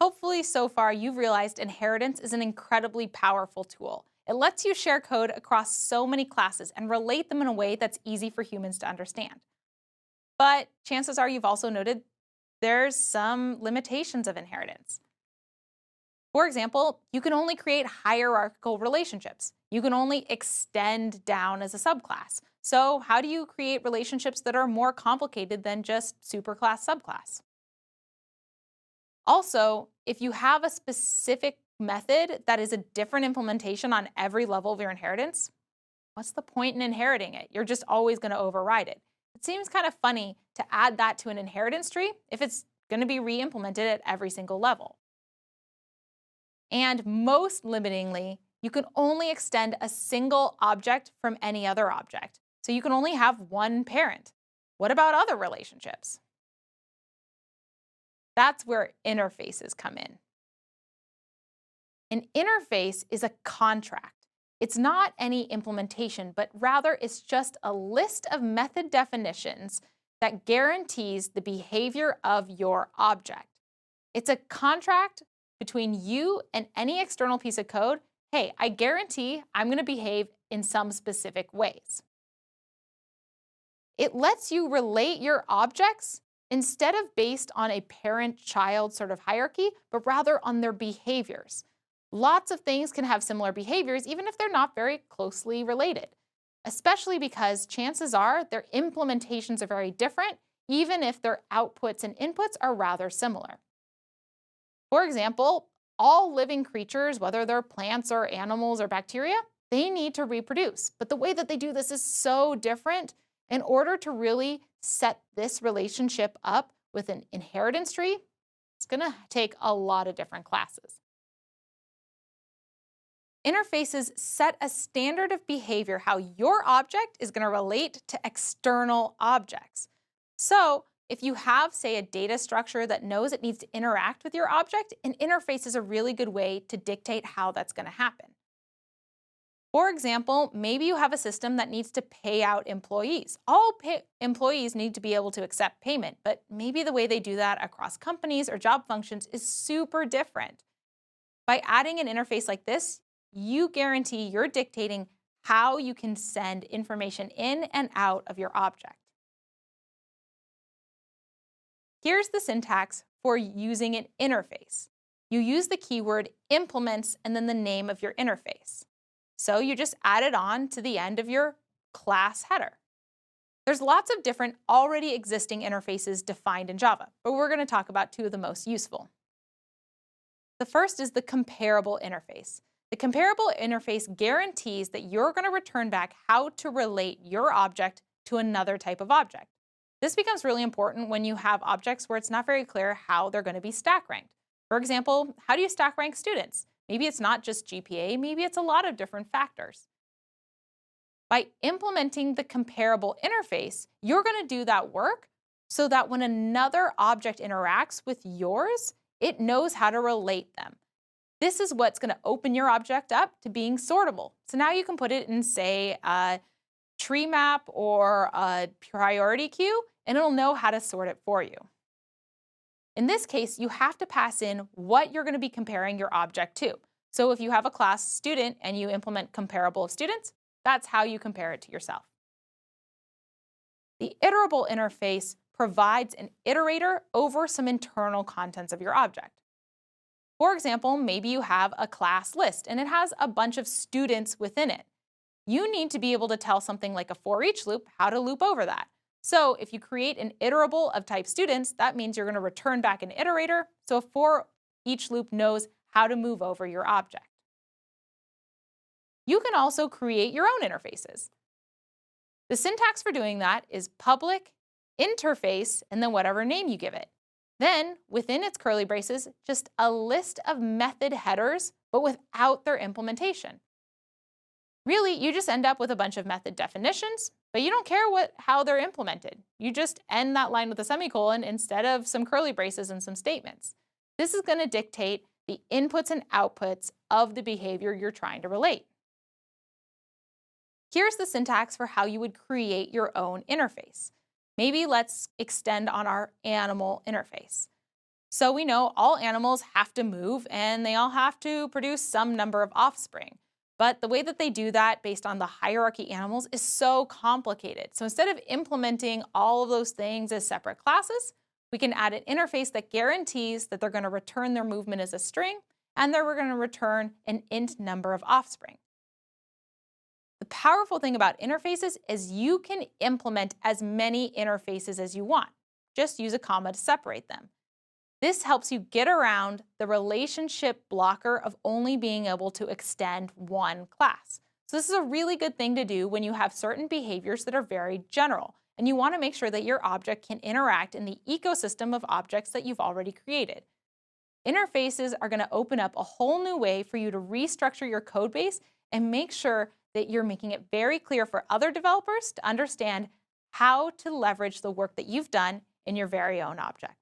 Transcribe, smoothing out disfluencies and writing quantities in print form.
Hopefully, so far, you've realized inheritance is an incredibly powerful tool. It lets you share code across so many classes and relate them in a way that's easy for humans to understand. But chances are you've also noted there's some limitations of inheritance. For example, you can only create hierarchical relationships. You can only extend down as a subclass. So how do you create relationships that are more complicated than just superclass subclass? Also, if you have a specific method that is a different implementation on every level of your inheritance, what's the point in inheriting it? You're just always going to override it. It seems kind of funny to add that to an inheritance tree if it's going to be re-implemented at every single level. And most limitingly, you can only extend a single object from any other object. So you can only have one parent. What about other relationships? That's where interfaces come in. An interface is a contract. It's not any implementation, but rather it's just a list of method definitions that guarantees the behavior of your object. It's a contract between you and any external piece of code. Hey, I guarantee I'm going to behave in some specific ways. It lets you relate your objects instead of based on a parent-child sort of hierarchy, but rather on their behaviors. Lots of things can have similar behaviors even if they're not very closely related, especially because chances are their implementations are very different, even if their outputs and inputs are rather similar. For example, all living creatures, whether they're plants or animals or bacteria, they need to reproduce. But the way that they do this is so different. In order to really set this relationship up with an inheritance tree, it's going to take a lot of different classes. Interfaces set a standard of behavior how your object is going to relate to external objects. So if you have, say, a data structure that knows it needs to interact with your object, an interface is a really good way to dictate how that's going to happen. For example, maybe you have a system that needs to pay out employees. All employees need to be able to accept payment, but maybe the way they do that across companies or job functions is super different. By adding an interface like this, you guarantee you're dictating how you can send information in and out of your object. Here's the syntax for using an interface. You use the keyword implements and then the name of your interface. So you just add it on to the end of your class header. There's lots of different already existing interfaces defined in Java, but we're going to talk about two of the most useful. The first is the comparable interface. The comparable interface guarantees that you're going to return back how to relate your object to another type of object. This becomes really important when you have objects where it's not very clear how they're going to be stack ranked. For example, how do you stack rank students? Maybe it's not just GPA, maybe it's a lot of different factors. By implementing the comparable interface, you're going to do that work so that when another object interacts with yours, it knows how to relate them. This is what's going to open your object up to being sortable. So now you can put it in, say, a tree map or a priority queue, and it'll know how to sort it for you. In this case, you have to pass in what you're going to be comparing your object to. So if you have a class student and you implement comparable of students, that's how you compare it to yourself. The iterable interface provides an iterator over some internal contents of your object. For example, maybe you have a class list and it has a bunch of students within it. You need to be able to tell something like a for each loop how to loop over that. So if you create an iterable of type students, that means you're going to return back an iterator, so a for each loop knows how to move over your object. You can also create your own interfaces. The syntax for doing that is public, interface, and then whatever name you give it. Then, within its curly braces, just a list of method headers, but without their implementation. Really, you just end up with a bunch of method definitions, but you don't care how they're implemented. You just end that line with a semicolon instead of some curly braces and some statements. This is going to dictate the inputs and outputs of the behavior you're trying to relate. Here's the syntax for how you would create your own interface. Maybe let's extend on our animal interface. So we know all animals have to move and they all have to produce some number of offspring. But the way that they do that based on the hierarchy animals is so complicated. So instead of implementing all of those things as separate classes, we can add an interface that guarantees that they're going to return their movement as a string and they're going to return an int number of offspring. The powerful thing about interfaces is you can implement as many interfaces as you want. Just use a comma to separate them. This helps you get around the relationship blocker of only being able to extend one class. So this is a really good thing to do when you have certain behaviors that are very general, and you want to make sure that your object can interact in the ecosystem of objects that you've already created. Interfaces are going to open up a whole new way for you to restructure your code base and make sure that you're making it very clear for other developers to understand how to leverage the work that you've done in your very own object.